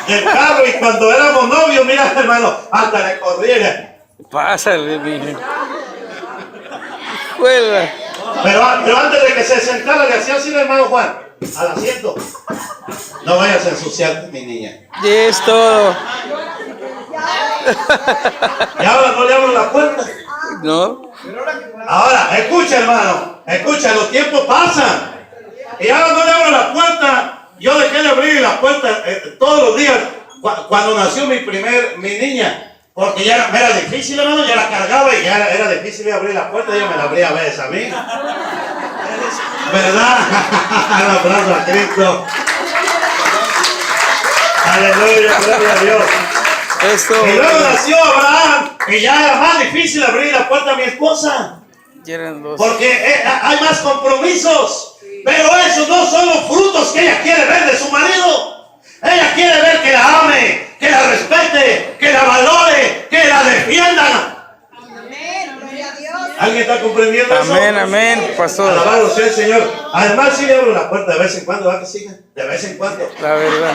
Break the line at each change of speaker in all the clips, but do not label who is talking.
del carro y cuando éramos novios, mira hermano, hasta le corriera.
Pásale, mijo. Juega.
Pero antes de que se sentara le hacía así el hermano Juan, al asiento. No vayas a ensuciarte, mi niña.
Y es todo.
Y ahora no le abro la puerta.
¿No?
Ahora, escucha hermano, escucha, los tiempos pasan. Y ahora no le abro la puerta. Yo dejé de abrir la puerta todos los días cuando nació mi niña. Porque ya era difícil, hermano, ya la cargaba y ya era difícil abrir la puerta. Yo me la abría a veces a mí. ¿Verdad? Un aplauso a Cristo. Aleluya, gloria a Dios.
Esto.
Y luego nació Abraham y ya era más difícil abrir la puerta a mi esposa.
Eran dos.
Porque hay más compromisos. Pero esos no son los frutos que ella quiere ver de su marido. Ella quiere ver que la ame, que la respete, que la valore, que la defienda.
Amén, gloria a Dios.
¿Alguien está comprendiendo eso?
Amén, amén, pastor.
Alabado sea el Señor. Además, sí le abro la puerta de vez en cuando, ¿va que siga? De vez en cuando.
La verdad.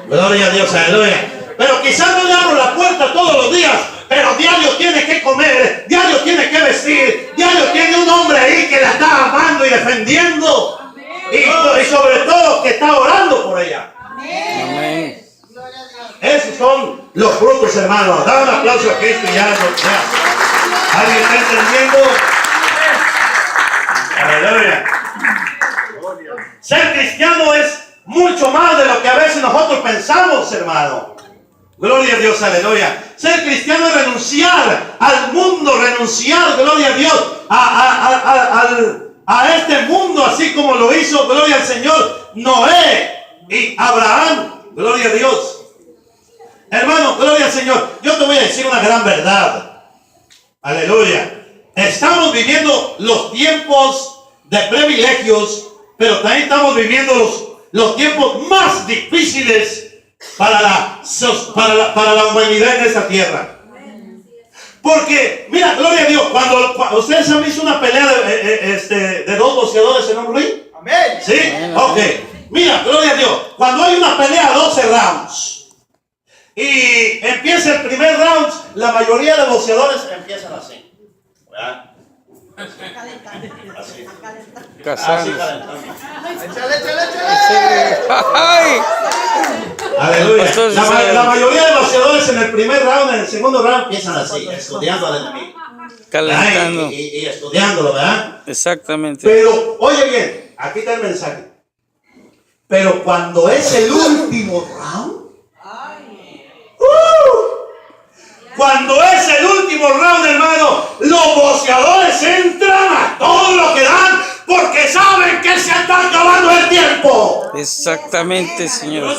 Gloria a Dios, aleluya. Pero quizás no le abro la puerta todos los días, pero diario tiene que comer, diario tiene que vestir, diario tiene un hombre ahí que la está amando y defendiendo. Y sobre todo que está orando por ella.
Amén.
Esos son los frutos, hermanos. Da un aplauso a Cristo y ya. ¿Alguien está entendiendo? Aleluya. Ser cristiano es mucho más de lo que a veces nosotros pensamos, hermano. Gloria a Dios, aleluya. Ser cristiano es renunciar al mundo, renunciar, gloria a Dios, a este mundo, así como lo hizo, gloria al Señor, Noé y Abraham, gloria a Dios. Hermano, gloria al Señor. Yo te voy a decir una gran verdad. Aleluya. Estamos viviendo los tiempos de privilegios, pero también estamos viviendo los tiempos más difíciles para la humanidad en esta tierra. Porque, mira, gloria a Dios, cuando ustedes han visto una pelea de dos boxeadores en un ring.
Amén.
¿Sí? Ok. Mira, gloria a Dios, cuando hay una pelea 12 rounds y empieza el primer round, la mayoría de boxeadores empiezan así. ¿Verdad? Así.
Casando.
Calentando.
Échale.
¡Ay!
Aleluya.
Entonces,
La mayoría de boxeadores en el primer round, en el segundo round, empiezan así, estudiando al enemigo.
Calentando.
Y estudiándolo, ¿verdad?
Exactamente.
Pero, oye bien, aquí está el mensaje. Pero cuando es el último round, cuando es el último round, hermano, los boxeadores entran a todo lo que dan porque saben que se está acabando el tiempo.
Exactamente, Señor.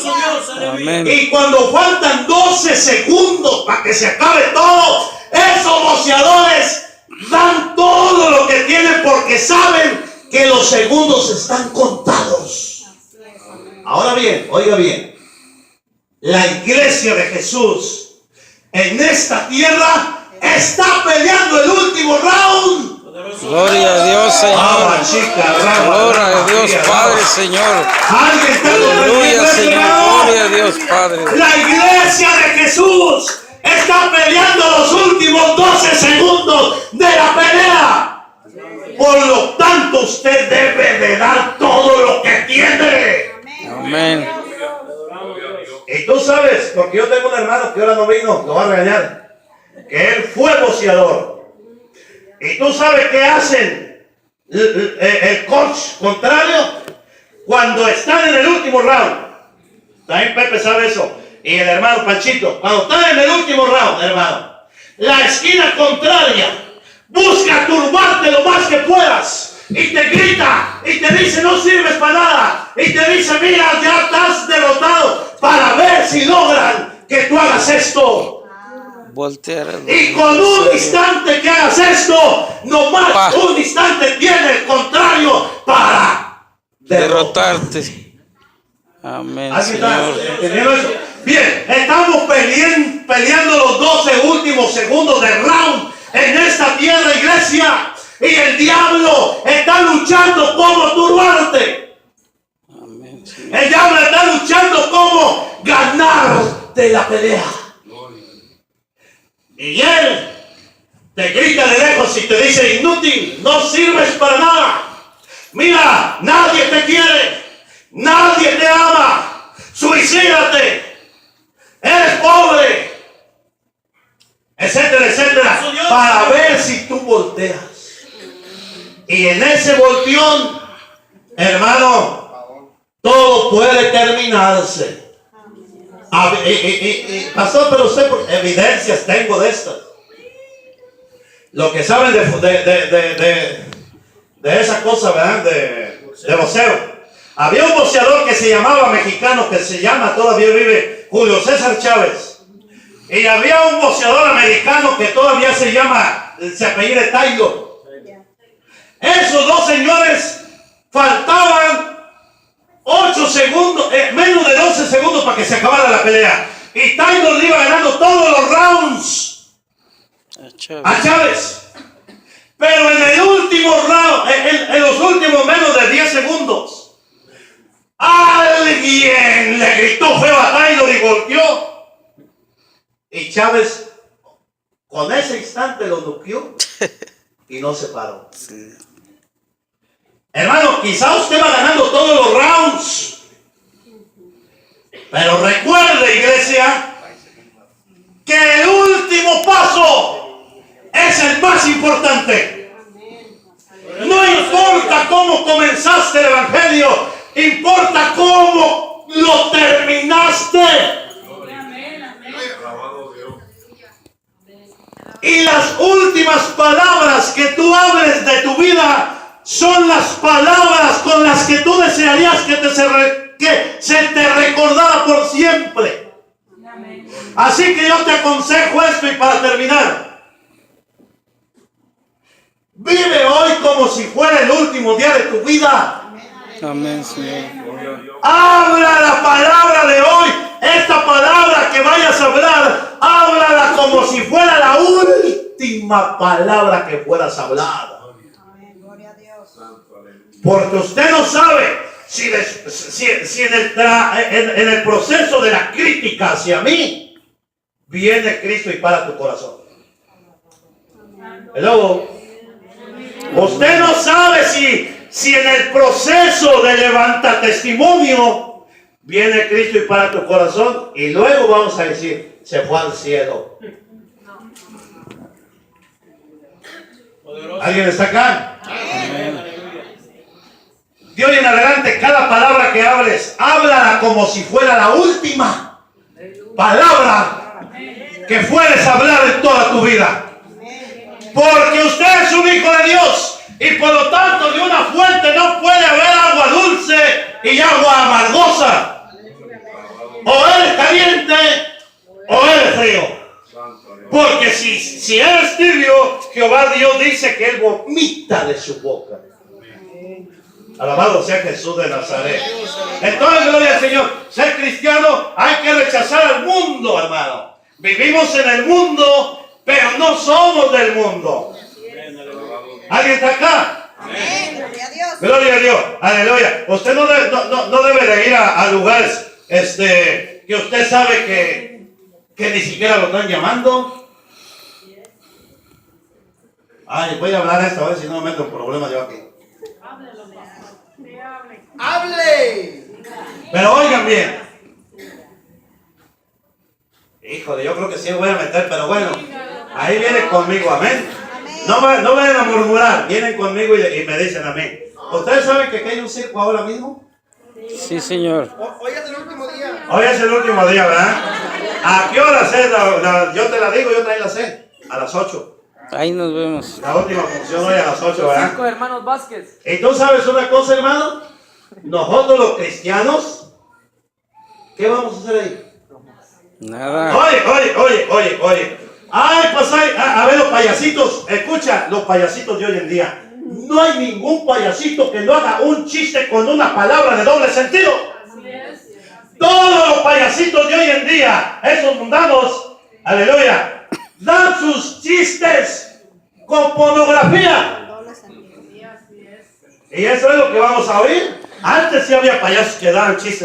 Amén.
Y cuando faltan 12 segundos para que se acabe todo, esos boxeadores dan todo lo que tienen porque saben que los segundos están contados. Ahora bien, oiga bien, la iglesia de Jesús en esta tierra está peleando el último round.
Gloria a Dios, Señor. Gloria a Dios, Padre, Señor.
¿Alguien está comprendiendo
Aleluya,
eso,
Señor.
hermano?
Gloria a Dios, Padre.
La iglesia de Jesús está peleando los últimos 12 segundos de la pelea. Por lo tanto, usted debe de dar todo lo que tiene.
Amén.
Y tú sabes, porque yo tengo un hermano que ahora no vino, lo va a regañar, que él fue boxeador. Y tú sabes qué hacen el coach contrario cuando están en el último round. También Pepe sabe eso. Y el hermano Panchito, cuando están en el último round, hermano, la esquina contraria busca turbarte lo más que puedas. Y te grita, y te dice no sirves para nada, y te dice mira ya estás derrotado, para ver si logran que tú hagas esto.
Voltear.
Y con un instante que hagas esto, nomás un instante tiene el contrario para
derrotarte. Amén,
¿Alguien está
Señor.
entendiendo eso? Bien, estamos peleando los 12 últimos segundos del round en esta tierra, iglesia. Y el diablo está luchando como turbarte.
Amén.
El diablo está luchando como ganarte la pelea. Y él te grita de lejos y te dice: inútil, no sirves para nada. Mira, nadie te quiere, nadie te ama. Suicídate, eres pobre, etcétera, etcétera, para ver si tú volteas. Y en ese volteón, hermano, todo puede terminarse. Pastor, pero usted, evidencias tengo de estas. Lo que saben de esa cosa, ¿verdad? De boxeo. Había un boxeador que se llamaba mexicano, que se llama, todavía vive, Julio César Chávez. Y había un boxeador americano que todavía se apellida Taylor. Esos dos señores faltaban 8 segundos, menos de 12 segundos para que se acabara la pelea. Y Taylor le iba ganando todos los rounds a Chávez. Pero en el último round, en los últimos menos de 10 segundos, alguien le gritó feo a Taylor y volteó. Y Chávez, con ese instante, lo noqueó y no se paró. Sí. Hermano, quizá usted va ganando todos los rounds, pero recuerde, iglesia, que el último paso es el más importante. No importa cómo comenzaste el evangelio, importa cómo lo terminaste. Y las últimas palabras que tú hables de tu vida son las palabras con las que tú desearías que se te recordara por siempre. Así que yo te aconsejo esto, y para terminar, vive hoy como si fuera el último día de tu vida.
Amén, Señor.
Habla la palabra de hoy. Esta palabra que vayas a hablar, háblala como si fuera la última palabra que fueras a hablar. Porque usted no sabe si en el proceso de la crítica hacia mí viene Cristo y para tu corazón. Hello. Usted no sabe si en el proceso de levantar testimonio viene Cristo y para tu corazón, y luego vamos a decir: se fue al cielo. ¿Alguien está acá? De hoy en adelante, cada palabra que hables, háblala como si fuera la última palabra que fueres a hablar en toda tu vida. Porque usted es un hijo de Dios, y por lo tanto de una fuente no puede haber agua dulce y agua amargosa. O eres caliente o eres frío. Porque si eres tibio, Jehová Dios dice que Él vomita de su boca. Alabado sea Jesús de Nazaret. Entonces, gloria al Señor. Ser cristiano, hay que rechazar al mundo, hermano. Vivimos en el mundo, pero no somos del mundo. ¿Alguien está acá?
Amén. Gloria a Dios.
Gloria a Dios. Aleluya. Usted no debe de ir a lugares que usted sabe que ni siquiera lo están llamando. Ay, voy a hablar esta vez, si no me meto en problemas yo aquí. ¡Hable! Pero oigan bien. Híjole, yo creo que sí voy a meter, pero bueno, ahí vienen conmigo, amén. No vayan a murmurar, vienen conmigo y me dicen amén. ¿Ustedes saben que aquí hay un circo ahora mismo?
Sí, Señor.
Hoy es el último día.
Hoy es el último día, ¿verdad? ¿A qué hora es? Yo te la digo, yo también la sé. A las 8.
Ahí nos vemos.
La última función hoy a las 8, ¿verdad?
5 hermanos Vázquez.
¿Y tú sabes una cosa, hermano? Nosotros los cristianos, ¿qué vamos a hacer ahí?
Nada.
Oye. Ay, pues a ver los payasitos. Escucha, los payasitos de hoy en día. No hay ningún payasito que no haga un chiste con una palabra de doble sentido. Todos los payasitos de hoy en día, esos mundanos, aleluya, dan sus chistes con pornografía. Y eso es lo que vamos a oír. Antes sí había payasos que daban chistes